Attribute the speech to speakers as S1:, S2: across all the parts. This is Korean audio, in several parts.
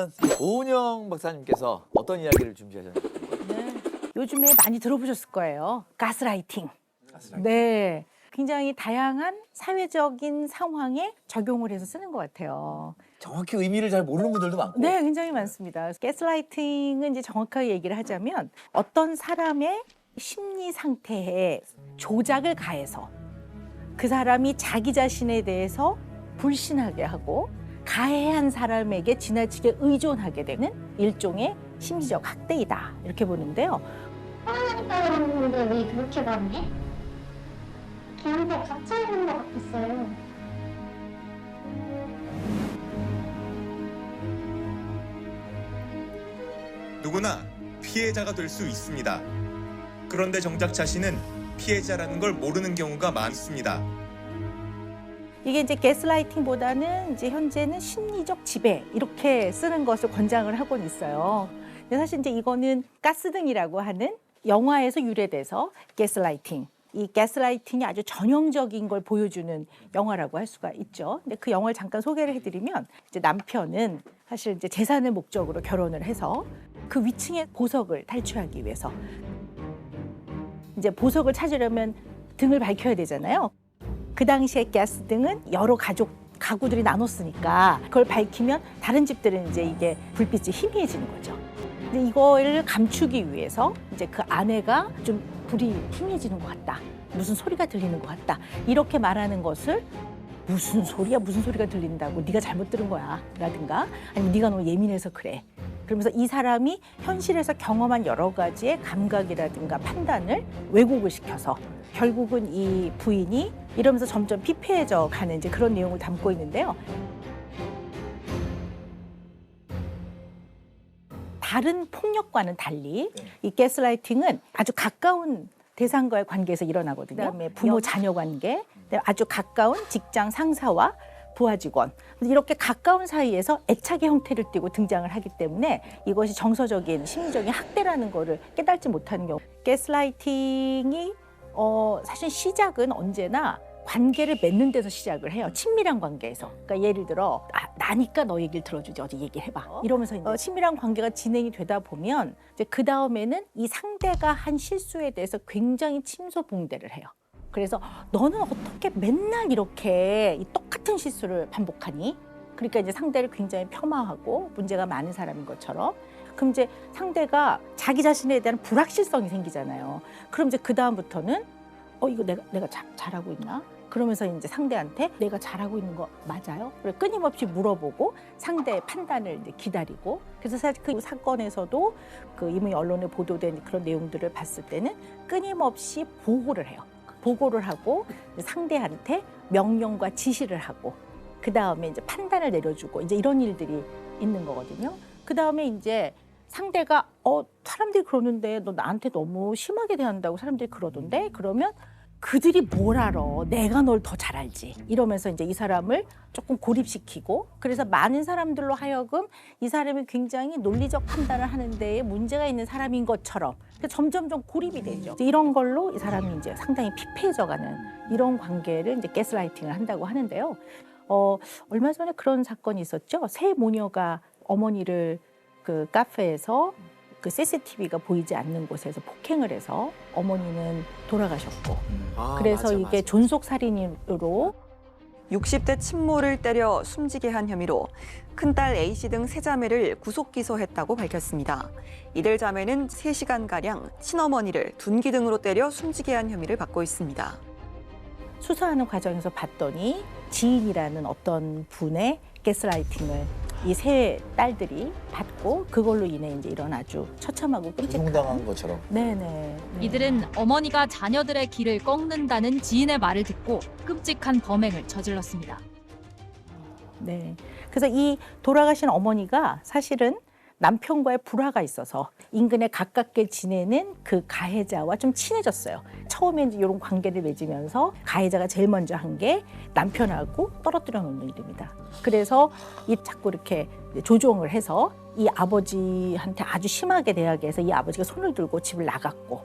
S1: 오늘은 오은영 박사님께서 어떤 이야기를 준비하셨나요?
S2: 네. 요즘에 많이 들어보셨을 거예요. 가스라이팅. 네. 굉장히 다양한 사회적인 상황에 적용을 해서 쓰는 것 같아요.
S1: 정확히 의미를 잘 모르는 분들도 많고.
S2: 네, 굉장히 많습니다. 가스라이팅은 이제 정확하게 얘기를 하자면 어떤 사람의 심리 상태에 조작을 가해서 그 사람이 자기 자신에 대해서 불신하게 하고 가해한 사람에게 지나치게 의존하게 되는 일종의 심리적 학대이다. 이렇게 보는데요.
S3: 화나니까 그러는데 왜 그렇게 말해? 걔한테 갇혀 있는 것 같았어요.
S4: 누구나 피해자가 될 수 있습니다. 그런데 정작 자신은 피해자라는 걸 모르는 경우가 많습니다.
S2: 이게 이제 가스라이팅보다는 이제 현재는 심리적 지배 이렇게 쓰는 것을 권장을 하고는 있어요. 근데 사실 이제 이거는 가스등이라고 하는 영화에서 유래돼서 가스라이팅. 이 가스라이팅이 아주 전형적인 걸 보여주는 영화라고 할 수가 있죠. 근데 그 영화를 잠깐 소개를 해드리면 이제 남편은 사실 이제 재산을 목적으로 결혼을 해서 그 위층의 보석을 탈취하기 위해서 이제 보석을 찾으려면 등을 밝혀야 되잖아요. 그 당시에 가스등은 여러 가구들이 나눴으니까 그걸 밝히면 다른 집들은 이제 이게 불빛이 희미해지는 거죠. 근데 이거를 감추기 위해서 이제 그 아내가 좀 불이 희미해지는 것 같다. 무슨 소리가 들리는 것 같다. 이렇게 말하는 것을 무슨 소리야? 무슨 소리가 들린다고? 네가 잘못 들은 거야. 라든가 아니면 네가 너무 예민해서 그래. 그러면서 이 사람이 현실에서 경험한 여러 가지의 감각이라든가 판단을 왜곡을 시켜서 결국은 이 부인이 이러면서 점점 피폐해져 가는 이제 그런 내용을 담고 있는데요. 다른 폭력과는 달리 이 가스라이팅은 아주 가까운 대상과의 관계에서 일어나거든요. 그다음에 부모 자녀 관계, 아주 가까운 직장 상사와 부하 직원 이렇게 가까운 사이에서 애착의 형태를 띠고 등장을 하기 때문에 이것이 정서적인 심리적인 학대라는 거를 깨닫지 못하는 경우. 가스라이팅이 사실 시작은 언제나 관계를 맺는 데서 시작을 해요. 친밀한 관계에서. 그러니까 예를 들어 나니까 너 얘기를 들어주지 어디 얘기를 해봐. 이러면서 이제 친밀한 관계가 진행이 되다 보면 이제 그 다음에는 이 상대가 한 실수에 대해서 굉장히 침소봉대를 해요. 그래서 너는 어떻게 맨날 이렇게 이 똑같은 실수를 반복하니? 그러니까 이제 상대를 굉장히 겸하하고 문제가 많은 사람인 것처럼. 그럼 이제 상대가 자기 자신에 대한 불확실성이 생기잖아요. 그럼 이제 그 다음부터는 이거 내가 잘하고 있나? 그러면서 이제 상대한테 내가 잘하고 있는 거 맞아요? 그래 끊임없이 물어보고 상대의 판단을 이제 기다리고. 그래서 사실 그 사건에서도 그 이미 언론에 보도된 그런 내용들을 봤을 때는 끊임없이 보고를 해요. 보고를 하고 상대한테 명령과 지시를 하고 그 다음에 이제 판단을 내려주고 이제 이런 일들이 있는 거거든요. 그 다음에 이제 상대가 사람들이 그러는데 너 나한테 너무 심하게 대한다고 사람들이 그러던데 그러면 그들이 뭘 알아? 내가 널 더 잘 알지. 이러면서 이제 이 사람을 조금 고립시키고 그래서 많은 사람들로 하여금 이 사람이 굉장히 논리적 판단을 하는 데에 문제가 있는 사람인 것처럼 점점점 고립이 되죠. 이런 걸로 이 사람이 이제 상당히 피폐해져가는 이런 관계를 이제 가스라이팅을 한다고 하는데요. 얼마 전에 그런 사건이 있었죠. 세 모녀가 어머니를 그 카페에서 그 CCTV가 보이지 않는 곳에서 폭행을 해서 어머니는 돌아가셨고 그래서 이게 존속살인으로
S5: 60대 친모를 때려 숨지게 한 혐의로 큰딸 A씨 등 세 자매를 구속 기소했다고 밝혔습니다. 이들 자매는 3시간가량 친어머니를 둔기 등으로 때려 숨지게 한 혐의를 받고 있습니다.
S2: 수사하는 과정에서 봤더니 지인이라는 어떤 분의 가스라이팅을 이 세 딸들이 받고 그걸로 인해 이제 이런 아주 처참하고 끔찍한
S1: 조종당한 것처럼.
S2: 네네.
S6: 이들은 어머니가 자녀들의 길을 꺾는다는 지인의 말을 듣고 끔찍한 범행을 저질렀습니다.
S2: 네. 그래서 이 돌아가신 어머니가 사실은 남편과의 불화가 있어서 인근에 가깝게 지내는 그 가해자와 좀 친해졌어요. 처음에 이제 이런 관계를 맺으면서 가해자가 제일 먼저 한 게 남편하고 떨어뜨려 놓는 일입니다. 그래서 이 자꾸 이렇게 조종을 해서 이 아버지한테 아주 심하게 대하게 해서 이 아버지가 손을 들고 집을 나갔고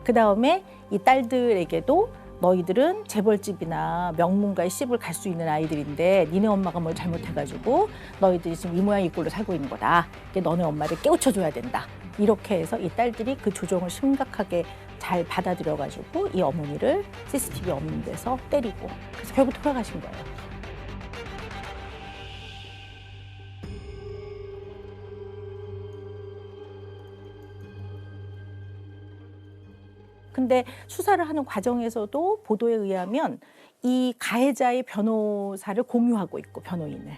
S2: 그 다음에 이 딸들에게도 너희들은 재벌집이나 명문가의 시집을 갈 수 있는 아이들인데 니네 엄마가 뭘 잘못해가지고 너희들이 지금 이 모양 이 꼴로 살고 있는 거다. 너네 엄마를 깨우쳐줘야 된다. 이렇게 해서 이 딸들이 그 조정을 심각하게 잘 받아들여가지고 이 어머니를 CCTV 없는 데서 때리고 그래서 결국 돌아가신 거예요. 근데 수사를 하는 과정에서도 보도에 의하면 이 가해자의 변호사를 공유하고 있고 변호인을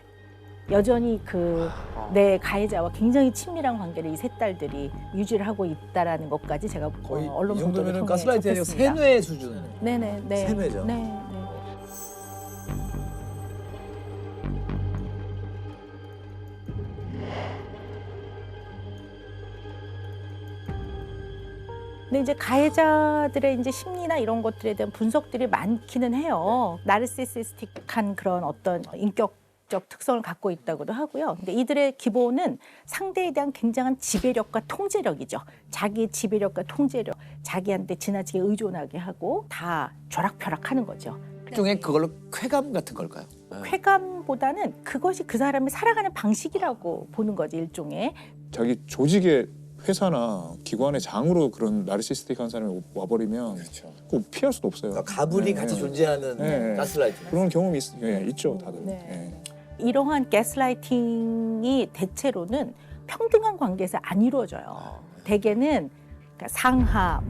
S2: 여전히 내 가해자와 굉장히 친밀한 관계를 이 세 딸들이 유지를 하고 있다라는 것까지 제가
S1: 거의
S2: 언론
S1: 이
S2: 보도를
S1: 정도면은
S2: 통해
S1: 가스라이팅이 아니고
S2: 접했습니다.
S1: 세뇌 수준.
S2: 네네 네.
S1: 세뇌죠.
S2: 네, 네. 근데 이제 가해자들의 이제 심리나 이런 것들에 대한 분석들이 많기는 해요. 나르시시스틱한 그런 어떤 인격적 특성을 갖고 있다고도 하고요. 근데 이들의 기본은 상대에 대한 굉장한 지배력과 통제력이죠. 자기의 지배력과 통제력, 자기한테 지나치게 의존하게 하고 다 벼락펴락하는 거죠.
S1: 일종의 그걸로 쾌감 같은 걸까요?
S2: 쾌감보다는 그것이 그 사람이 살아가는 방식이라고 보는 거지 일종의.
S7: 자기 조직의 회사나 기관의 장으로 그런 나르시스틱한 사람이 와버리면 그거 피할 수도 없어요.
S1: 그러니까 가불이
S7: 네,
S1: 같이
S7: 네.
S1: 존재하는
S7: 네.
S1: 가스라이팅.
S7: 그런 경험이 있죠, 다들.
S2: 네. 이러한 가스라이팅이 대체로는 평등한 관계에서 안 이루어져요. 대개는 그러니까 상하,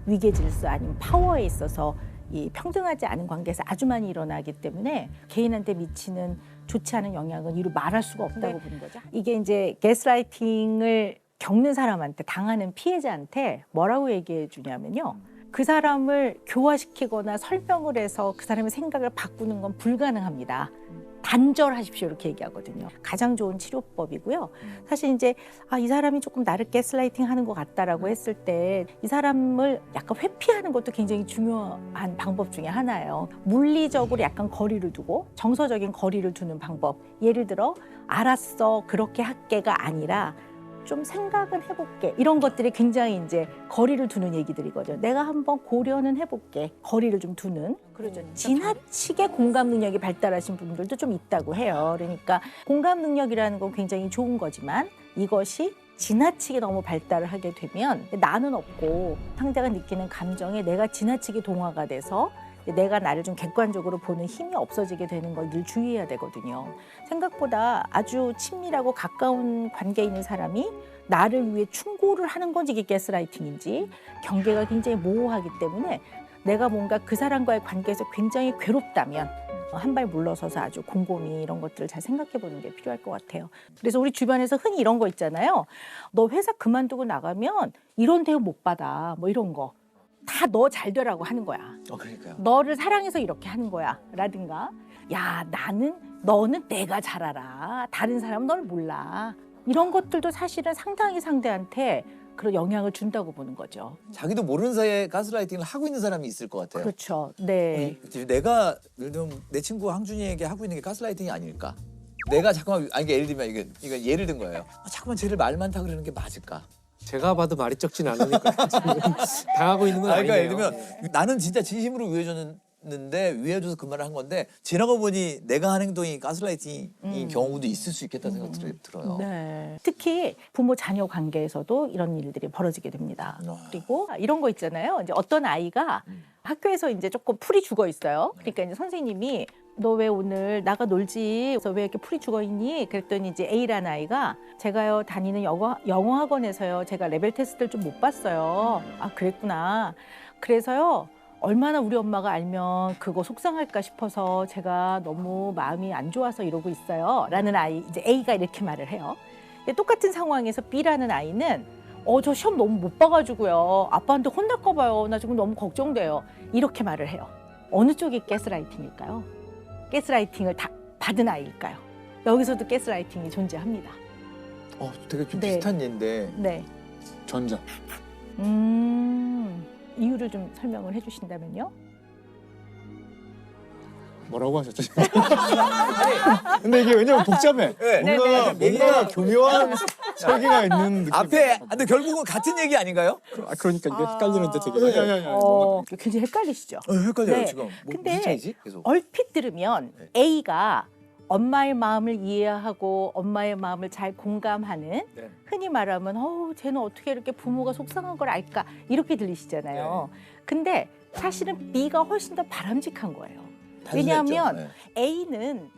S2: 위계 질서 아니면 파워에 있어서 이 평등하지 않은 관계에서 아주 많이 일어나기 때문에 개인한테 미치는 좋지 않은 영향은 이루 말할 수가 없다고 보는 거죠. 이게 이제 가스라이팅을 겪는 사람한테 당하는 피해자한테 뭐라고 얘기해 주냐면요. 그 사람을 교화시키거나 설명을 해서 그 사람의 생각을 바꾸는 건 불가능합니다. 단절하십시오 이렇게 얘기하거든요. 가장 좋은 치료법이고요. 사실 이제 이 사람이 조금 나를 가스라이팅 하는 것 같다라고 했을 때 이 사람을 약간 회피하는 것도 굉장히 중요한 방법 중에 하나예요. 물리적으로 약간 거리를 두고 정서적인 거리를 두는 방법. 예를 들어 알았어 그렇게 할게가 아니라 좀 생각은 해볼게. 이런 것들이 굉장히 이제 거리를 두는 얘기들이거든요. 내가 한번 고려는 해볼게. 거리를 좀 두는. 그렇죠. 지나치게 공감 능력이 발달하신 분들도 좀 있다고 해요. 그러니까 공감 능력이라는 건 굉장히 좋은 거지만 이것이 지나치게 너무 발달을 하게 되면 나는 없고 상대가 느끼는 감정에 내가 지나치게 동화가 돼서 내가 나를 좀 객관적으로 보는 힘이 없어지게 되는 걸 늘 주의해야 되거든요. 생각보다 아주 친밀하고 가까운 관계에 있는 사람이 나를 위해 충고를 하는 건지 이게 가스라이팅인지 경계가 굉장히 모호하기 때문에 내가 뭔가 그 사람과의 관계에서 굉장히 괴롭다면 한 발 물러서서 아주 곰곰이 이런 것들을 잘 생각해 보는 게 필요할 것 같아요. 그래서 우리 주변에서 흔히 이런 거 있잖아요. 너 회사 그만두고 나가면 이런 대우 못 받아. 이런 거. 다 너 잘 되라고 하는 거야.
S1: 그러니까요.
S2: 너를 사랑해서 이렇게 하는 거야. 라든가 야 너는 내가 잘 알아. 다른 사람은 널 몰라. 이런 것들도 사실은 상당히 상대한테 그런 영향을 준다고 보는 거죠.
S1: 자기도 모르는 사이에 가스라이팅을 하고 있는 사람이 있을 것 같아요.
S2: 그렇죠. 네.
S1: 내가 예를 들면 내 친구 항준이에게 하고 있는 게 가스라이팅이 아닐까? 내가 잠깐만 예를 들면 이거 예를 든 거예요. 자꾸만 쟤를 말 많다 그러는 게 맞을까?
S8: 제가 봐도 말이 적진 않으니까 지금 당하고 있는 건
S1: 그러니까
S8: 아니에요.
S1: 예를 들면 나는 진짜 진심으로 위해줬는데 위해줘서 그 말을 한 건데 지나가 보니 내가 한 행동이 가스라이팅인 경우도 있을 수 있겠다는 생각이 들어요.
S2: 네. 특히 부모 자녀 관계에서도 이런 일들이 벌어지게 됩니다. 그리고 이런 거 있잖아요. 이제 어떤 아이가 학교에서 이제 조금 풀이 죽어 있어요. 그러니까 이제 선생님이 너 왜 오늘 나가 놀지? 그래서 왜 이렇게 풀이 죽어 있니? 그랬더니 이제 A라는 아이가 제가요 다니는 영어 학원에서요 제가 레벨 테스트를 좀 못 봤어요. 아 그랬구나. 그래서요 얼마나 우리 엄마가 알면 그거 속상할까 싶어서 제가 너무 마음이 안 좋아서 이러고 있어요. 라는 아이 이제 A가 이렇게 말을 해요. 근데 똑같은 상황에서 B라는 아이는 저 시험 너무 못 봐가지고요 아빠한테 혼날까 봐요. 나 지금 너무 걱정돼요. 이렇게 말을 해요. 어느 쪽이 가스라이팅일까요? 가스라이팅을 다 받은 아이일까요? 여기서도 가스라이팅이 존재합니다.
S1: 되게 좀
S2: 네.
S1: 비슷한 예인데
S2: 네.
S7: 전자.
S2: 이유를 좀 설명을 해주신다면요?
S7: 뭐라고 하셨죠? 근데 이게 왜냐면 복잡해.
S1: 네.
S7: 뭔가 교묘한 설계가 있는 느낌.
S1: 앞에 근데 결국은 같은 얘기 아닌가요?
S8: 그러니까 이게 헷갈리는데 되게.
S2: 굉장히 헷갈리시죠?
S1: 헷갈려요
S2: 네.
S1: 지금.
S2: 근데
S1: 무슨 차이지? 계속.
S2: 얼핏 들으면 A가 엄마의 마음을 이해하고 엄마의 마음을 잘 공감하는
S1: 네.
S2: 흔히 말하면 쟤는 어떻게 이렇게 부모가 속상한 걸 알까 이렇게 들리시잖아요. 근데 사실은 B가 훨씬 더 바람직한 거예요. 왜냐하면
S1: 네.
S2: A는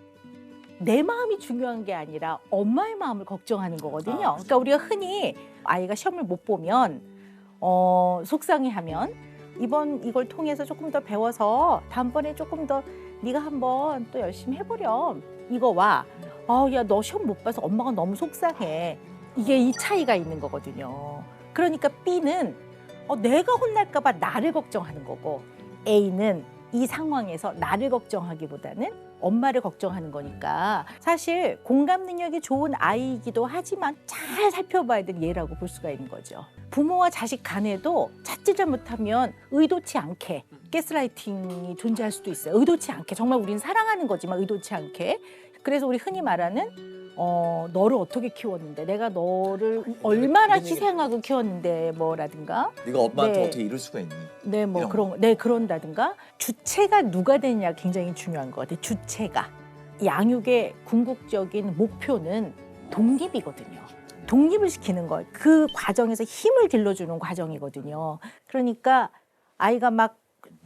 S2: 내 마음이 중요한 게 아니라 엄마의 마음을 걱정하는 거거든요. 그러니까 우리가 흔히 아이가 시험을 못 보면 속상해하면 이걸 통해서 조금 더 배워서 다음번에 조금 더 네가 한번 또 열심히 해보렴. 이거와 야 너 시험 못 봐서 엄마가 너무 속상해. 이게 이 차이가 있는 거거든요. 그러니까 B는 내가 혼날까 봐 나를 걱정하는 거고 A는 이 상황에서 나를 걱정하기보다는 엄마를 걱정하는 거니까 사실 공감 능력이 좋은 아이이기도 하지만 잘 살펴봐야 될 예라고 볼 수가 있는 거죠. 부모와 자식 간에도 찾지 잘못하면 의도치 않게 가스라이팅이 존재할 수도 있어요. 의도치 않게 정말 우리는 사랑하는 거지만 의도치 않게. 그래서 우리 흔히 말하는 너를 어떻게 키웠는데 내가 너를 얼마나 희생하고 키웠는데 뭐라든가
S1: 네가 엄마한테
S2: 네.
S1: 어떻게 이럴 수가 있니?
S2: 네, 뭐
S1: 이런
S2: 그런다든가 주체가 누가 되느냐 굉장히 중요한 것 같아요. 주체가 양육의 궁극적인 목표는 독립이거든요. 독립을 시키는 거, 그 과정에서 힘을 길러주는 과정이거든요. 그러니까 아이가 막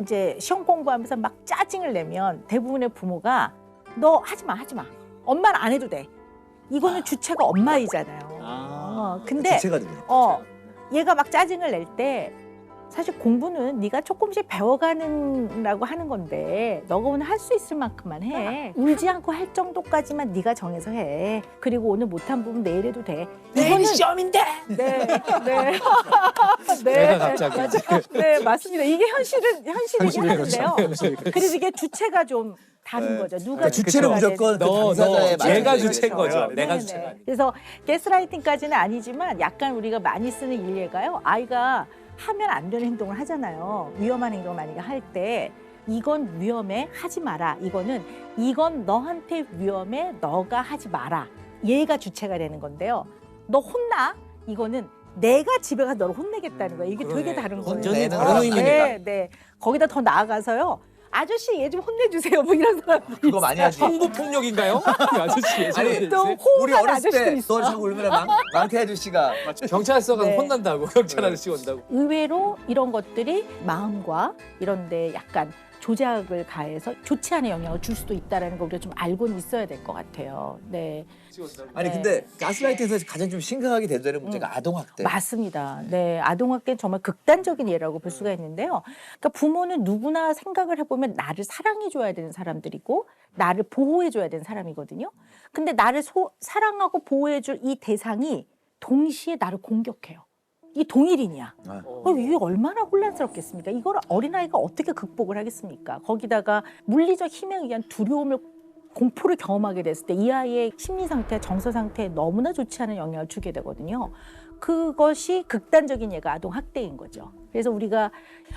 S2: 이제 시험 공부하면서 막 짜증을 내면 대부분의 부모가 너 하지 마. 엄마는 안 해도 돼. 이거는 주체가 엄마이잖아요. 근데
S1: 주체가 되네.
S2: 얘가 막 짜증을 낼 때 사실 공부는 네가 조금씩 배워가는라고 하는 건데 너가 오늘 할 수 있을 만큼만 해. 울지 않고 할 정도까지만 네가 정해서 해. 그리고 오늘 못한 부분 내일 해도 돼.
S1: 내일이 시험인데.
S2: 네.
S8: 내가 갑자기
S2: 맞아요. 네, 맞습니다. 이게 현실이긴 한데요. 그래서 이게 주체가 좀 다른 거죠. 누가
S1: 그러니까 주체는
S2: 주체가
S1: 무조건 그
S8: 너,
S1: 당사자의
S8: 너,
S1: 말을
S8: 얘가
S1: 듣는
S8: 주체인
S1: 거죠.
S8: 거죠. 내가
S2: 네네.
S8: 주체가 아니고.
S2: 그래서 가스라이팅까지는 아니지만 약간 우리가 많이 쓰는 일례가요. 아이가 하면 안 되는 행동을 하잖아요. 위험한 행동을 만약에 할 때 이건 위험해 하지 마라. 이건 너한테 위험해 너가 하지 마라. 얘가 주체가 되는 건데요. 너 혼나? 이거는 내가 집에 가서 너를 혼내겠다는 거예요. 이게 되게 다른 거예요.
S1: 혼내는
S8: 다른 의미입니다.
S2: 네. 거기다 더 나아가서요. 아저씨 얘 좀 혼내주세요. 뭐 이런 사람들이
S1: 그거 많이 하지.
S8: 성부 폭력인가요? 아저씨
S1: 아니,
S2: 또
S1: 우리
S2: 호흡한
S1: 어렸을
S2: 아저씨도
S1: 때
S2: 있어.
S1: 너 자꾸 울면 망태 아저씨가
S8: 경찰서 가서
S2: 네.
S8: 혼난다고 경찰 아저씨 온다고.
S2: 의외로 이런 것들이 마음과 이런 데 약간 조작을 가해서 좋지 않은 영향을 줄 수도 있다는 걸 우리가 좀 알고는 있어야 될 것 같아요. 네.
S1: 아니
S2: 네.
S1: 근데 가스라이팅에서 가장 좀 심각하게 된다는 문제가 아동학대.
S2: 맞습니다. 네, 아동학대는 정말 극단적인 예라고 볼 수가 있는데요. 그러니까 부모는 누구나 생각을 해보면 나를 사랑해줘야 되는 사람들이고 나를 보호해줘야 되는 사람이거든요. 근데 나를 사랑하고 보호해줄 이 대상이 동시에 나를 공격해요. 이 동일인이야. 이게 얼마나 혼란스럽겠습니까? 이걸 어린아이가 어떻게 극복을 하겠습니까? 거기다가 물리적 힘에 의한 두려움을 공포를 경험하게 됐을 때 이 아이의 심리 상태, 정서 상태에 너무나 좋지 않은 영향을 주게 되거든요. 그것이 극단적인 예가 아동학대인 거죠. 그래서 우리가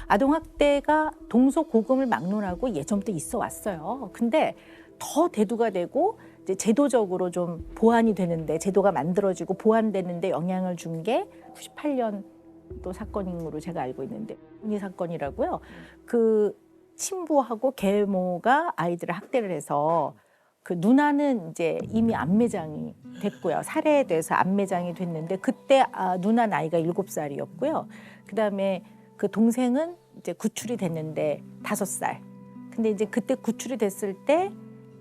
S2: 아동학대가 동서고금을 막론하고 예전부터 있어 왔어요. 근데 더 대두가 되고 이제 제도적으로 좀 보완이 되는데 제도가 만들어지고 보완되는데 영향을 준 게 98년도 사건으로 제가 알고 있는데 이 사건이라고요. 그 친부하고 계모가 아이들을 학대를 해서 그 누나는 이제 이미 암매장이 됐고요. 살해돼서 암매장이 됐는데 그때 누나 나이가 7살이었고요. 그다음에 그 동생은 이제 구출이 됐는데 5살. 근데 이제 그때 구출이 됐을 때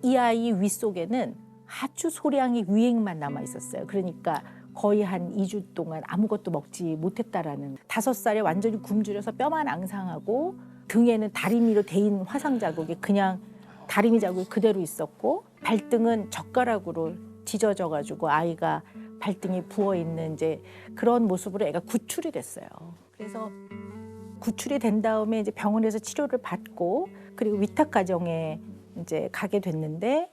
S2: 이 아이 윗속에는 아주 소량의 위액만 남아 있었어요. 그러니까 거의 한 2주 동안 아무것도 먹지 못했다라는. 5살에 완전히 굶주려서 뼈만 앙상하고 등에는 다리미로 대인 화상 자국이 그냥 다리미 자국이 그대로 있었고 발등은 젓가락으로 찢어져 가지고 아이가 발등이 부어 있는 이제 그런 모습으로 애가 구출이 됐어요. 그래서 구출이 된 다음에 이제 병원에서 치료를 받고 그리고 위탁 가정에 이제 가게 됐는데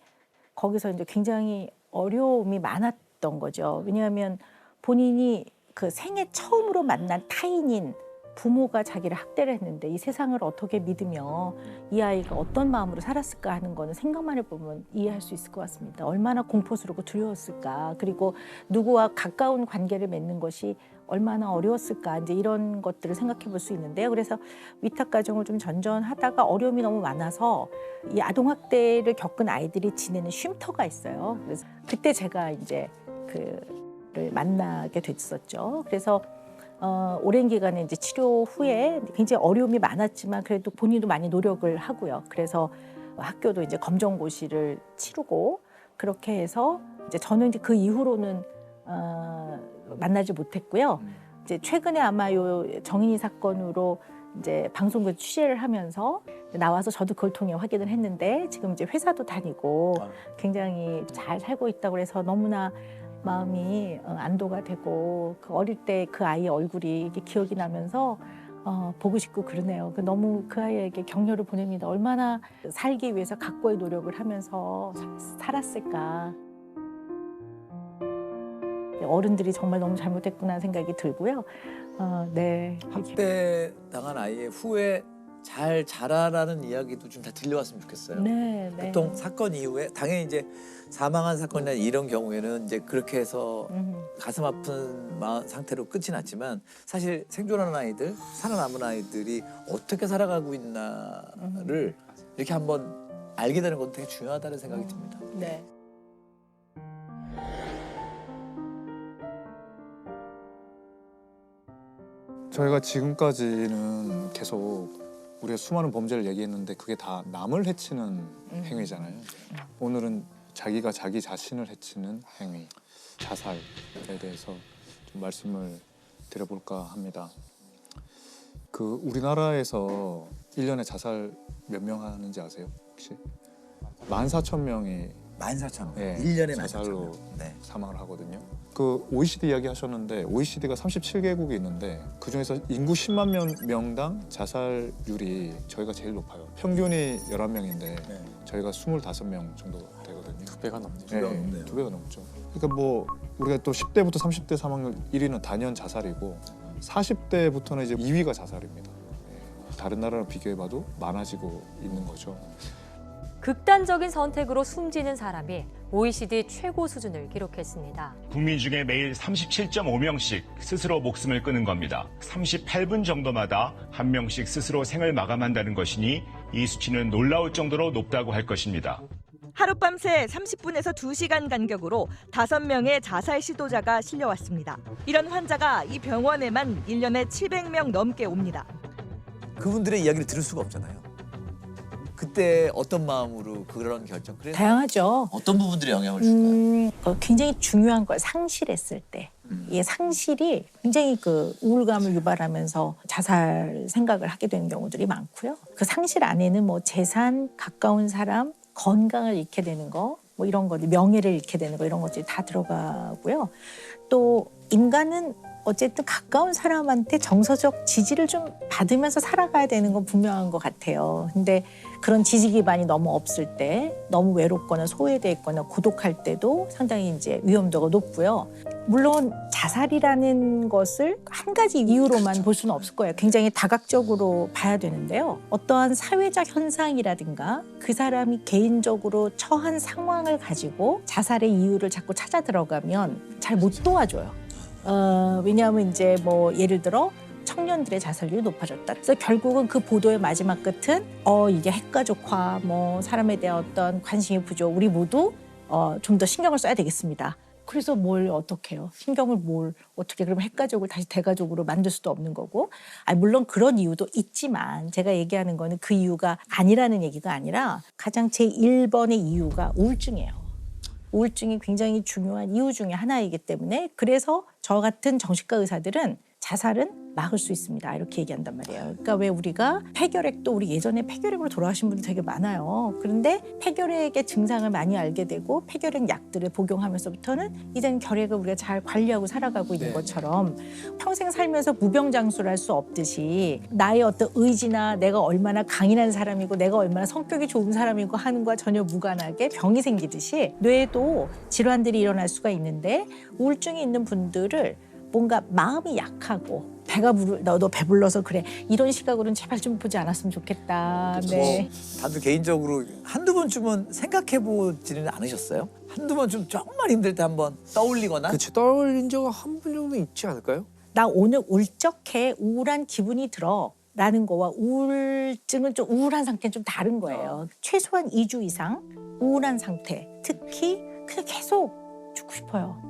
S2: 거기서 이제 굉장히 어려움이 많았던 거죠. 왜냐하면 본인이 그 생애 처음으로 만난 타인인 부모가 자기를 학대를 했는데 이 세상을 어떻게 믿으며 이 아이가 어떤 마음으로 살았을까 하는 거는 생각만 해보면 이해할 수 있을 것 같습니다. 얼마나 공포스럽고 두려웠을까. 그리고 누구와 가까운 관계를 맺는 것이 얼마나 어려웠을까. 이제 이런 것들을 생각해 볼 수 있는데요. 그래서 위탁 가정을 좀 전전하다가 어려움이 너무 많아서 이 아동학대를 겪은 아이들이 지내는 쉼터가 있어요. 그래서 그때 제가 이제 그를 만나게 됐었죠. 그래서 오랜 기간에 이제 치료 후에 굉장히 어려움이 많았지만 그래도 본인도 많이 노력을 하고요. 그래서 학교도 이제 검정고시를 치르고 그렇게 해서 이제 저는 이제 그 이후로는 만나지 못했고요. 이제 최근에 아마 요 정인이 사건으로 이제 방송국에 취재를 하면서 나와서 저도 그걸 통해 확인을 했는데 지금 이제 회사도 다니고 굉장히 잘 살고 있다고 해서 너무나 마음이 안도가 되고 그 어릴 때 그 아이의 얼굴이 이게 기억이 나면서 보고 싶고 그러네요. 너무 그 아이에게 격려를 보냅니다. 얼마나 살기 위해서 각고의 노력을 하면서 살았을까. 어른들이 정말 너무 잘못했구나 생각이 들고요. 네.
S1: 학대 당한 아이의 후에 잘 자라라는 이야기도 좀 다 들려왔으면 좋겠어요.
S2: 네, 네.
S1: 보통 사건 이후에 당연히 이제 사망한 사건이나 이런 경우에는 이제 그렇게 해서 가슴 아픈 상태로 끝이 났지만 사실 생존하는 아이들, 살아남은 아이들이 어떻게 살아가고 있나를 이렇게 한번 알게 되는 것도 되게 중요하다는 생각이 듭니다.
S2: 네.
S7: 저희가 지금까지는 계속 우리가 수많은 범죄를 얘기했는데 그게 다 남을 해치는 행위잖아요. 오늘은 자기가 자기 자신을 해치는 행위, 자살에 대해서 좀 말씀을 드려볼까 합니다. 그 우리나라에서 1년에 자살 몇 명 하는지 아세요? 혹시? 14,000명이
S1: 14,000명.
S7: 네,
S1: 1년에
S7: 자살로
S1: 14,000명. 네.
S7: 사망을 하거든요. 그 OECD 이야기 하셨는데 OECD가 37개국이 있는데 그중에서 인구 10만 명당 자살률이 저희가 제일 높아요. 평균이 11명인데
S1: 네.
S7: 저희가 25명 정도 되거든요.
S8: 2배가 넘네요.
S1: 두 배가 넘네요.
S7: 2배가 넘죠. 그러니까 뭐 우리가 또 10대부터 30대 사망률 1위는 단연 자살이고 40대부터는 이제 2위가 자살입니다. 네. 다른 나라랑 비교해봐도 많아지고 있는 거죠.
S9: 극단적인 선택으로 숨지는 사람이 OECD 최고 수준을 기록했습니다.
S10: 국민 중에 매일 37.5명씩 스스로 목숨을 끊는 겁니다. 38분 정도마다 한 명씩 스스로 생을 마감한다는 것이니 이 수치는 놀라울 정도로 높다고 할 것입니다.
S11: 하룻밤새 30분에서 2시간 간격으로 5명의 자살 시도자가 실려왔습니다. 이런 환자가 이 병원에만 1년에 700명 넘게 옵니다.
S1: 그분들의 이야기를 들을 수가 없잖아요. 그때 어떤 마음으로 그런 결정? 그래서
S2: 다양하죠.
S1: 어떤 부분들이 영향을 줄까요?
S2: 굉장히 중요한 걸 상실했을 때. 이 상실이 굉장히 그 우울감을 유발하면서 자살 생각을 하게 되는 경우들이 많고요. 그 상실 안에는 뭐 재산, 가까운 사람, 건강을 잃게 되는 거, 뭐 이런 것들, 명예를 잃게 되는 거 이런 것들이 다 들어가고요. 또 인간은 어쨌든 가까운 사람한테 정서적 지지를 좀 받으면서 살아가야 되는 건 분명한 것 같아요. 근데 그런 지지 기반이 너무 없을 때, 너무 외롭거나 소외돼 있거나 고독할 때도 상당히 이제 위험도가 높고요. 물론 자살이라는 것을 한 가지 이유로만 볼 수는 없을 거예요. 굉장히 다각적으로 봐야 되는데요. 어떠한 사회적 현상이라든가 그 사람이 개인적으로 처한 상황을 가지고 자살의 이유를 자꾸 찾아 들어가면 잘 못 도와줘요. 왜냐하면 이제 뭐 예를 들어 청년들의 자살률이 높아졌다. 그래서 결국은 그 보도의 마지막 끝은 이게 핵가족화, 뭐 사람에 대한 어떤 관심이 부족, 우리 모두 좀 더 신경을 써야 되겠습니다. 그래서 뭘 어떻게 해요? 신경을 뭘 어떻게 그러면 핵가족을 다시 대가족으로 만들 수도 없는 거고. 물론 그런 이유도 있지만 제가 얘기하는 거는 그 이유가 아니라는 얘기가 아니라 가장 제1번의 이유가 우울증이에요. 우울증이 굉장히 중요한 이유 중에 하나이기 때문에 그래서 저 같은 정신과 의사들은 자살은 막을 수 있습니다. 이렇게 얘기한단 말이에요. 그러니까 왜 우리가 폐결핵도 우리 예전에 폐결핵으로 돌아가신 분들 되게 많아요. 그런데 폐결핵의 증상을 많이 알게 되고 폐결핵 약들을 복용하면서부터는 이제는 결핵을 우리가 잘 관리하고 살아가고 있는 것처럼 평생 살면서 무병장수를 할 수 없듯이 나의 어떤 의지나 내가 얼마나 강인한 사람이고 내가 얼마나 성격이 좋은 사람이고 하는 것과 전혀 무관하게 병이 생기듯이 뇌에도 질환들이 일어날 수가 있는데 우울증이 있는 분들을 뭔가 마음이 약하고 너 배불러서 그래 이런 시각으로는 제발 좀 보지 않았으면 좋겠다. 네.
S1: 다들 개인적으로 한두 번쯤은 생각해보지는 않으셨어요? 한두 번쯤 정말 힘들 때 한번 떠올리거나?
S8: 그치, 떠올린 적 한 번 정도 있지 않을까요?
S2: 나 오늘 울적해 우울한 기분이 들어 라는 거와 우울증은 좀 우울한 상태는 좀 다른 거예요. 최소한 2주 이상 우울한 상태, 특히 그냥 계속 죽고 싶어요.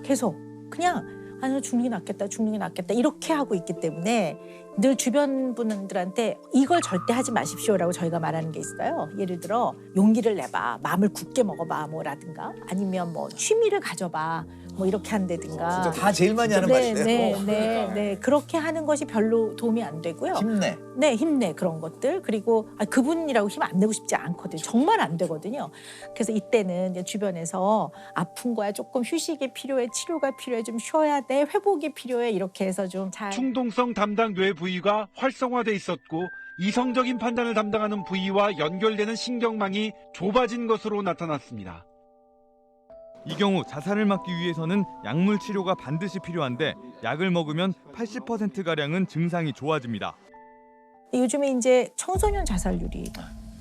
S2: 계속 그냥 아니 죽는 게 낫겠다, 죽는 게 낫겠다 이렇게 하고 있기 때문에 늘 주변 분들한테 이걸 절대 하지 마십시오라고 저희가 말하는 게 있어요. 예를 들어 용기를 내봐, 마음을 굳게 먹어봐 뭐라든가 아니면 뭐 취미를 가져봐 뭐 이렇게 한다든가.
S1: 진짜 다 제일 많이 하는 말이네요.
S2: 네. 그렇게 하는 것이 별로 도움이 안 되고요.
S1: 힘내.
S2: 네, 힘내 그런 것들. 그리고 그분이라고 힘 안 내고 싶지 않거든요. 정말 안 되거든요. 그래서 이때는 이제 주변에서 아픈 거야, 조금 휴식이 필요해, 치료가 필요해, 좀 쉬어야 돼, 회복이 필요해 이렇게 해서 좀 잘.
S12: 충동성 담당 뇌 부위가 활성화돼 있었고 이성적인 판단을 담당하는 부위와 연결되는 신경망이 좁아진 것으로 나타났습니다.
S13: 이 경우 자살을 막기 위해서는 약물 치료가 반드시 필요한데 약을 먹으면 80%가량은 증상이 좋아집니다.
S2: 요즘에 이제 청소년 자살률이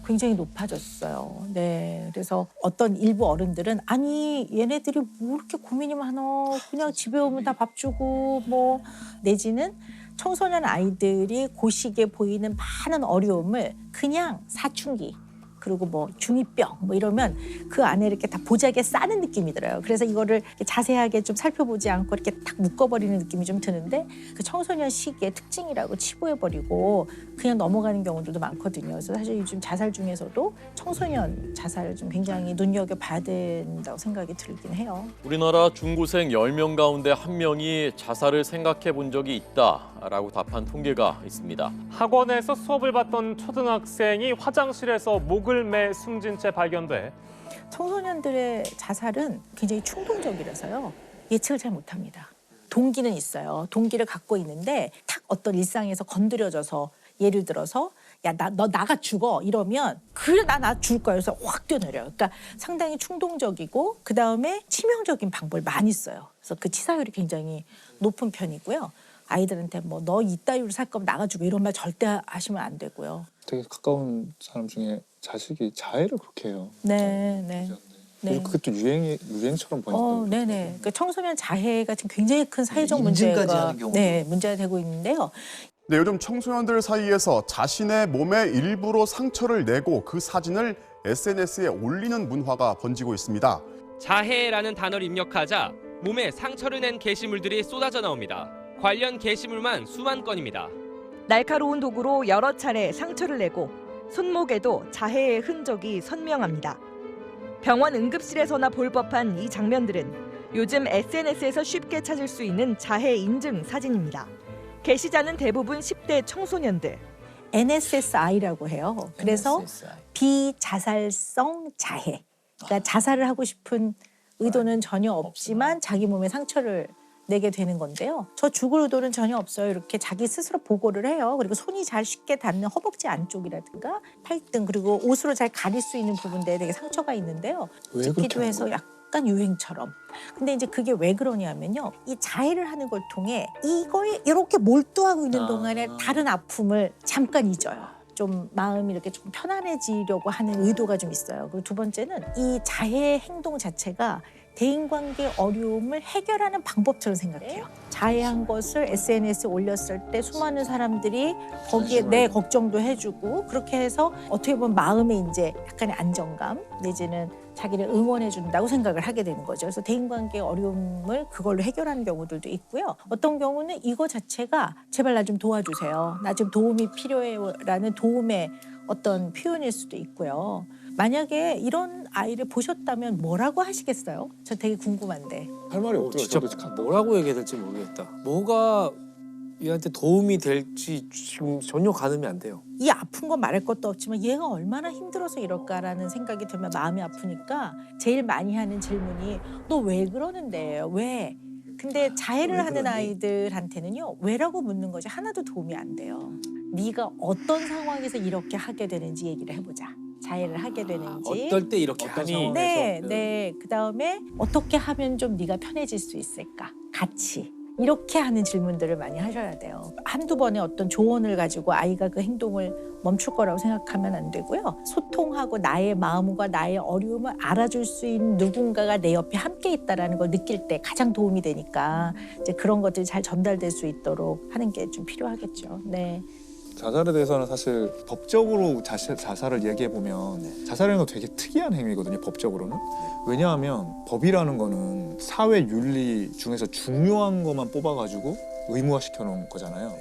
S2: 굉장히 높아졌어요. 네, 그래서 어떤 일부 어른들은 아니 얘네들이 뭐 이렇게 고민이 많어, 그냥 집에 오면 다 밥 주고 뭐 내지는 청소년 아이들이 그 시기에 보이는 많은 어려움을 그냥 사춘기 그리고 뭐 중2병 뭐 이러면 그 안에 이렇게 다 보자기에 싸는 느낌이 들어요. 그래서 이거를 자세하게 좀 살펴보지 않고 이렇게 딱 묶어버리는 느낌이 좀 드는데 그 청소년 시기의 특징이라고 치부해버리고 그냥 넘어가는 경우들도 많거든요. 그래서 사실 요즘 자살 중에서도 청소년 자살을 좀 굉장히 눈여겨봐야 된다고 생각이 들긴 해요.
S14: 우리나라 중고생 10명 가운데 1명이 자살을 생각해 본 적이 있다라고 답한 통계가 있습니다.
S15: 학원에서 수업을 받던 초등학생이 화장실에서 목을 매 숨진 채 발견돼
S2: 청소년들의 자살은 굉장히 충동적이라서요. 예측을 잘 못합니다. 동기는 있어요. 동기를 갖고 있는데 탁 어떤 일상에서 건드려져서 예를 들어서 야, 너 나가 죽어 이러면 그래 나 죽을 거야. 그래서 확 뛰어내려요. 그러니까 상당히 충동적이고 그다음에 치명적인 방법을 많이 써요. 그래서 그 치사율이 굉장히 높은 편이고요. 아이들한테 뭐 너 이따위로 살 거면 나가 죽어 이런 말 절대 하시면 안 되고요.
S7: 되게 가까운 사람 중에 자식이 자해를 그렇게 해요.
S2: 네.
S7: 그것도 유행처럼 보인다고.
S2: 네네. 그 청소년 자해가 지금 굉장히 큰 사회적
S1: 인증까지
S2: 문제가
S1: 하는 경우도.
S2: 문제가 되고 있는데요.
S16: 네, 요즘 청소년들 사이에서 자신의 몸에 일부러 상처를 내고 그 사진을 SNS에 올리는 문화가 번지고 있습니다.
S17: 자해라는 단어를 입력하자 몸에 상처를 낸 게시물들이 쏟아져 나옵니다. 관련 게시물만 수만 건입니다.
S11: 날카로운 도구로 여러 차례 상처를 내고 손목에도 자해의 흔적이 선명합니다. 병원 응급실에서나 볼 법한 이 장면들은 요즘 SNS에서 쉽게 찾을 수 있는 자해 인증 사진입니다. 게시자는 대부분 10대 청소년들.
S2: NSSI라고 해요. 그래서 비자살성 자해. 그러니까 자살을 하고 싶은 의도는 전혀 없지만 자기 몸에 상처를 내게 되는 건데요. 저 죽을 의도는 전혀 없어요. 이렇게 자기 스스로 보고를 해요. 그리고 손이 잘 쉽게 닿는 허벅지 안쪽이라든가 팔등 그리고 옷으로 잘 가릴 수 있는 부분들에 되게 상처가 있는데요. 찍기도 해서 약간 유행처럼. 근데 이제 그게 왜 그러냐면요. 이 자해를 하는 걸 통해 이거에 이렇게 몰두하고 있는 동안에 다른 아픔을 잠깐 잊어요. 좀 마음이 이렇게 좀 편안해지려고 하는 의도가 좀 있어요. 그리고 두 번째는 이 자해 행동 자체가 대인관계 어려움을 해결하는 방법처럼 생각해요. 자해한 것을 SNS에 올렸을 때 수많은 사람들이 거기에 내 걱정도 해주고 그렇게 해서 어떻게 보면 마음에 이제 약간의 안정감 내지는 자기를 응원해 준다고 생각을 하게 되는 거죠. 그래서 대인관계 어려움을 그걸로 해결하는 경우들도 있고요. 어떤 경우는 이거 자체가 제발 나 좀 도와주세요. 나 지금 도움이 필요해요라는 도움의 어떤 표현일 수도 있고요. 만약에 이런 아이를 보셨다면 뭐라고 하시겠어요? 저 되게 궁금한데.
S8: 할 말이 없더라고요. 진짜 뭐라고 얘기해야 될지 모르겠다. 뭐가 얘한테 도움이 될지 지금 전혀 가늠이 안 돼요.
S2: 이 아픈 건 말할 것도 없지만 얘가 얼마나 힘들어서 이럴까라는 생각이 들면 마음이 아프니까 제일 많이 하는 질문이 너 왜 그러는데요? 왜? 근데 자해를 하는 아이들한테는요. 왜라고 묻는 것이 하나도 도움이 안 돼요. 네가 어떤 상황에서 이렇게 하게 되는지 얘기를 해보자. 자해를 하게 되는지.
S8: 어떨 때 이렇게 하니?
S2: 네. 그다음에 어떻게 하면 좀 네가 편해질 수 있을까? 같이. 이렇게 하는 질문들을 많이 하셔야 돼요. 한두 번의 어떤 조언을 가지고 아이가 그 행동을 멈출 거라고 생각하면 안 되고요. 소통하고 나의 마음과 나의 어려움을 알아줄 수 있는 누군가가 내 옆에 함께 있다라는 걸 느낄 때 가장 도움이 되니까 이제 그런 것들이 잘 전달될 수 있도록 하는 게 좀 필요하겠죠. 네.
S7: 자살에 대해서는 사실 법적으로 자살을 얘기해 보면 자살이라는 건 되게 특이한 행위거든요. 법적으로는. 왜냐하면 법이라는 거는 사회 윤리 중에서 중요한 것만 뽑아가지고 의무화시켜 놓은 거잖아요.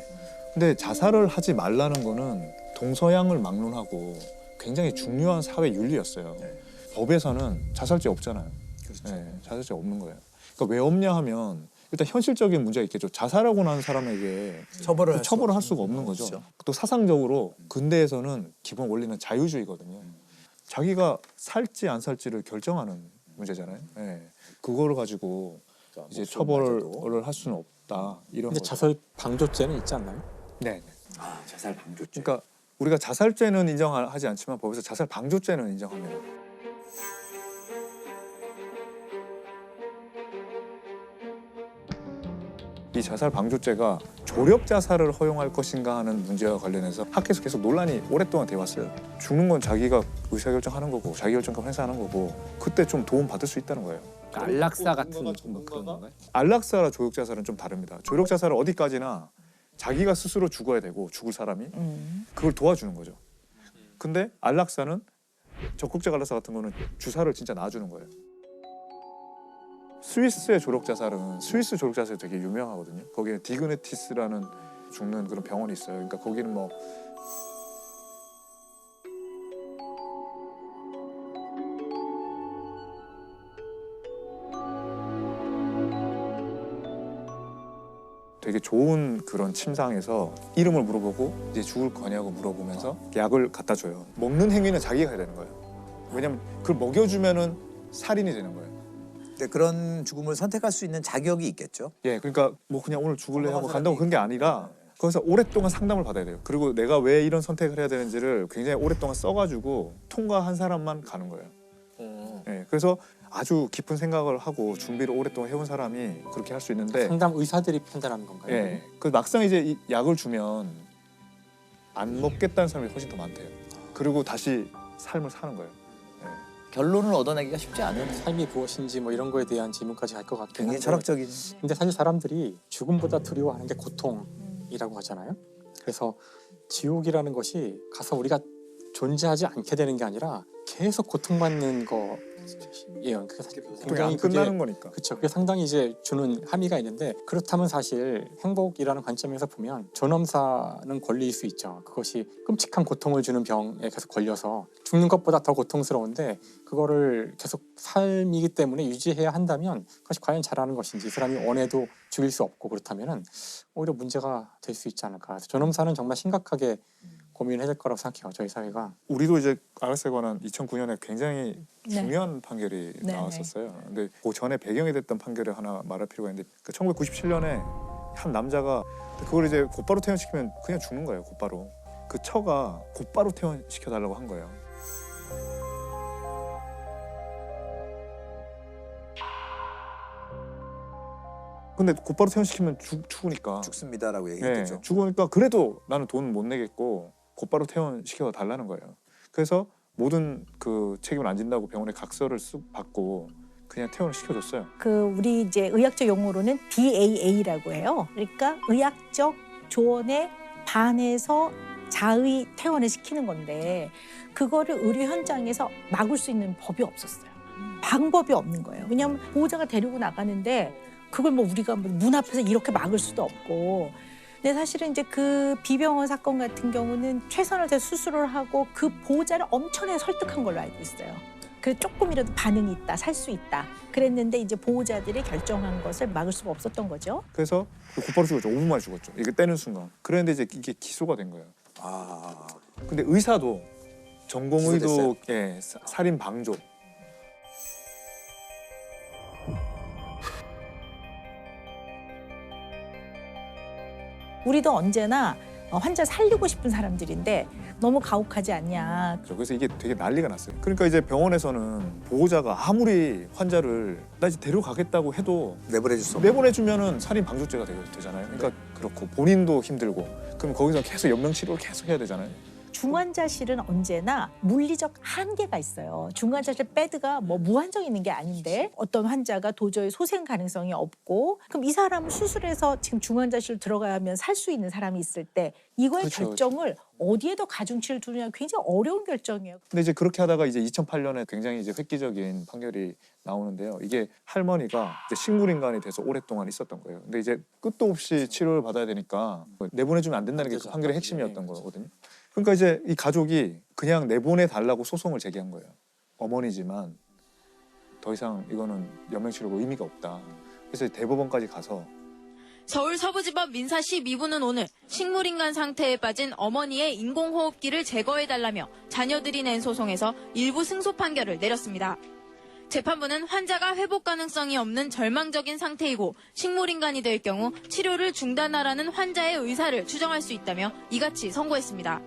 S7: 근데 자살을 하지 말라는 거는 동서양을 막론하고 굉장히 중요한 사회 윤리였어요. 법에서는 자살죄 없잖아요. 네, 자살죄 없는 거예요. 그러니까 왜 없냐 하면 일단 현실적인 문제가 있겠죠. 자살하고 난 사람에게 처벌을 할 수가 없는 거죠.
S1: 그렇죠.
S7: 또 사상적으로 근대에서는 기본 원리는 자유주의거든요. 자기가 살지 안 살지를 결정하는 문제잖아요. 네. 그거를 가지고 이제 처벌을 할 수는 없다. 이런
S18: 근데
S7: 거죠.
S18: 자살 방조죄는 있지 않나요?
S7: 네.
S1: 아, 자살 방조죄.
S7: 그러니까 우리가 자살죄는 인정하지 않지만 법에서 자살 방조죄는 인정합니다. 이 자살 방조죄가 조력 자살을 허용할 것인가 하는 문제와 관련해서 학회에서 계속 논란이 오랫동안 돼 왔어요. 죽는 건 자기가 의사결정하는 거고 자기 결정권 행사하는 거고 그때 좀 도움 받을 수 있다는 거예요.
S8: 안락사 같은 뭐 그런 건가요?
S7: 안락사와 조력 자살은 좀 다릅니다. 조력 자살은 어디까지나 자기가 스스로 죽어야 되고 죽을 사람이 그걸 도와주는 거죠. 근데 안락사는 적극적 안락사 같은 거는 주사를 진짜 놔주는 거예요. 스위스의 조력 자살은 스위스 조력 자살이 되게 유명하거든요. 거기에 디그네티스라는 죽는 그런 병원이 있어요. 그러니까 거기는 뭐 되게 좋은 그런 침상에서 이름을 물어보고 이제 죽을 거냐고 물어보면서 약을 갖다 줘요. 먹는 행위는 자기가 해야 되는 거예요. 왜냐면 그걸 먹여주면은 살인이 되는 거예요.
S1: 근데 그런 죽음을 선택할 수 있는 자격이 있겠죠.
S7: 예, 그러니까 뭐 그냥 오늘 죽을래 하고 간다고 그런 게 아니라 거기서 오랫동안 상담을 받아야 돼요. 그리고 내가 왜 이런 선택을 해야 되는지를 굉장히 오랫동안 써가지고 통과한 사람만 가는 거예요. 예, 그래서 아주 깊은 생각을 하고 준비를 오랫동안 해온 사람이 그렇게 할 수 있는데
S18: 상담 의사들이 판단하는 건가요?
S7: 예, 그 막상 이제 이 약을 주면 안 먹겠다는 사람이 훨씬 더 많대요. 그리고 다시 삶을 사는 거예요.
S1: 결론을 얻어내기가 쉽지 않은
S18: 삶이 무엇인지 뭐 이런 거에 대한 질문까지 할 것 같긴
S1: 굉장히
S18: 한데
S1: 철학적인.
S18: 근데 사실 사람들이 죽음보다 두려워하는 게 고통이라고 하잖아요. 그래서 지옥이라는 것이 가서 우리가 존재하지 않게 되는 게 아니라 계속 고통받는 거예요. 그게 사실
S7: 안 끝나는 거니까.
S18: 그렇죠. 그게 상당히 이제 주는 함의가 있는데 그렇다면 사실 행복이라는 관점에서 보면 존엄사는 권리일 수 있죠. 그것이 끔찍한 고통을 주는 병에 계속 걸려서 죽는 것보다 더 고통스러운데 그거를 계속 삶이기 때문에 유지해야 한다면 그것이 과연 잘하는 것인지 이 사람이 원해도 죽일 수 없고 그렇다면은 오히려 문제가 될 수 있지 않을까. 그래서 존엄사는 정말 심각하게 고민해야 될 거라고 생각해요. 저희 사회가.
S7: 우리도 이제 안락사에 관한 2009년에 굉장히
S2: 네.
S7: 중요한 판결이
S2: 네,
S7: 나왔었어요. 근데 그 전에 배경이 됐던 판결을 하나 말할 필요가 있는데 1997년에 한 남자가 그걸 이제 곧바로 퇴원시키면 그냥 죽는 거예요. 곧바로. 그 처가 곧바로 퇴원시켜 달라고 한 거예요. 근데 곧바로 퇴원시키면 죽으니까.
S1: 죽습니다라고 얘기했죠.
S7: 죽으니까 그래도 나는 돈 못 내겠고 곧바로 퇴원시켜 달라는 거예요. 그래서 모든 그 책임을 안 진다고 병원에 각서를 쓱 받고 그냥 퇴원을 시켜줬어요.
S2: 그 우리 이제 의학적 용어로는 DAA라고 해요. 그러니까 의학적 조언에 반해서 자의 퇴원을 시키는 건데 그거를 의료 현장에서 막을 수 있는 법이 없었어요. 방법이 없는 거예요. 왜냐하면 보호자가 데리고 나가는데 그걸 뭐 우리가 문 앞에서 이렇게 막을 수도 없고. 근데 사실은 이제 그 비병원 사건 같은 경우는 최선을 다해 수술을 하고 그 보호자를 엄청나게 설득한 걸로 알고 있어요. 그 조금이라도 반응이 있다, 살 수 있다. 그랬는데 이제 보호자들이 결정한 것을 막을 수가 없었던 거죠.
S7: 그래서 곧바로 죽었죠. 5분 만에 죽었죠. 이게 떼는 순간. 그랬는데 이제 이게 기소가 된 거예요.
S1: 아.
S7: 근데 의사도 전공의도
S1: 기소됐어요?
S7: 예, 살인 방조.
S2: 우리도 언제나 환자 살리고 싶은 사람들인데 너무 가혹하지 않냐.
S7: 그래서 이게 되게 난리가 났어요. 그러니까 이제 병원에서는 보호자가 아무리 환자를 나 이제 데려가겠다고 해도 내보내주면은 살인 방조죄가 되잖아요. 그러니까 그렇고 본인도 힘들고 그럼 거기서 계속 연명치료를 계속 해야 되잖아요.
S2: 중환자실은 언제나 물리적 한계가 있어요. 중환자실 베드가 뭐 무한정 있는 게 아닌데 어떤 환자가 도저히 소생 가능성이 없고 그럼 이 사람을 수술해서 지금 중환자실 들어가면 살 수 있는 사람이 있을 때 이거의
S7: 그렇죠,
S2: 결정을 어디에다 가중치를 두느냐 굉장히 어려운 결정이에요.
S7: 근데 이제 그렇게 하다가 이제 2008년에 굉장히 이제 획기적인 판결이 나오는데요. 이게 할머니가 이제 식물인간이 돼서 오랫동안 있었던 거예요. 근데 이제 끝도 없이 치료를 받아야 되니까 내보내주면 안 된다는 게 그 판결의 핵심이었던 거거든요. 그러니까 이제 이 가족이 그냥 내보내달라고 소송을 제기한 거예요. 어머니지만 더 이상 이거는 연명치료고 의미가 없다. 그래서 대법원까지 가서
S19: 서울 서부지법 민사 12부는 오늘 식물인간 상태에 빠진 어머니의 인공호흡기를 제거해달라며 자녀들이 낸 소송에서 일부 승소 판결을 내렸습니다. 재판부는 환자가 회복 가능성이 없는 절망적인 상태이고 식물인간이 될 경우 치료를 중단하라는 환자의 의사를 추정할 수 있다며 이같이 선고했습니다.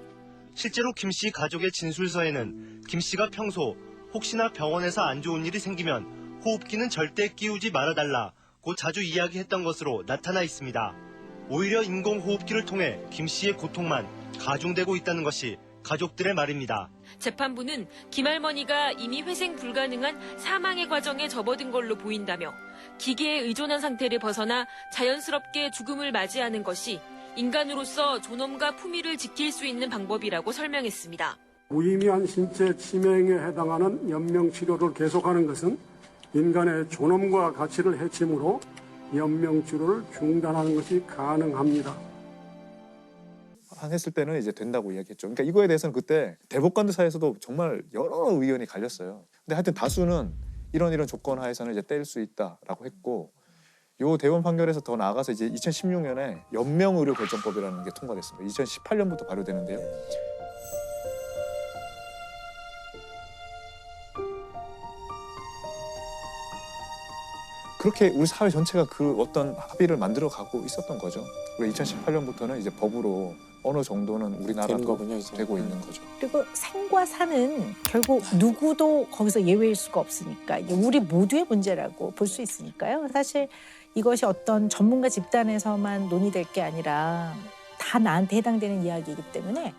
S20: 실제로 김 씨 가족의 진술서에는 김 씨가 평소 혹시나 병원에서 안 좋은 일이 생기면 호흡기는 절대 끼우지 말아달라고 자주 이야기했던 것으로 나타나 있습니다. 오히려 인공호흡기를 통해 김 씨의 고통만 가중되고 있다는 것이 가족들의 말입니다.
S21: 재판부는 김할머니가 이미 회생 불가능한 사망의 과정에 접어든 걸로 보인다며 기계에 의존한 상태를 벗어나 자연스럽게 죽음을 맞이하는 것이 인간으로서 존엄과 품위를 지킬 수 있는 방법이라고 설명했습니다.
S22: 무의미한 신체 치명에 해당하는 연명치료를 계속하는 것은 인간의 존엄과 가치를 해치므로 연명치료를 중단하는 것이 가능합니다.
S7: 했을 때는 이제 된다고 이야기했죠. 그러니까 이거에 대해서는 그때 대법관들 사이에서도 정말 여러 의견이 갈렸어요. 근데 하여튼 다수는 이런 조건 하에서는 이제 뗄 수 있다라고 했고, 요 대법원 판결에서 더 나아가서 이제 2016년에 연명의료결정법이라는 게 통과됐습니다. 2018년부터 발효되는데요. 그렇게 우리 사회 전체가 그 어떤 합의를 만들어 가고 있었던 거죠. 그리고 2018년부터는 이제 법으로 어느 정도는 우리나라도 되고 있는 거죠.
S2: 그리고 생과 사는 결국 누구도 거기서 예외일 수가 없으니까 이게 우리 모두의 문제라고 볼 수 있으니까요. 사실 이것이 어떤 전문가 집단에서만 논의될 게 아니라 다 나한테 해당되는 이야기이기 때문에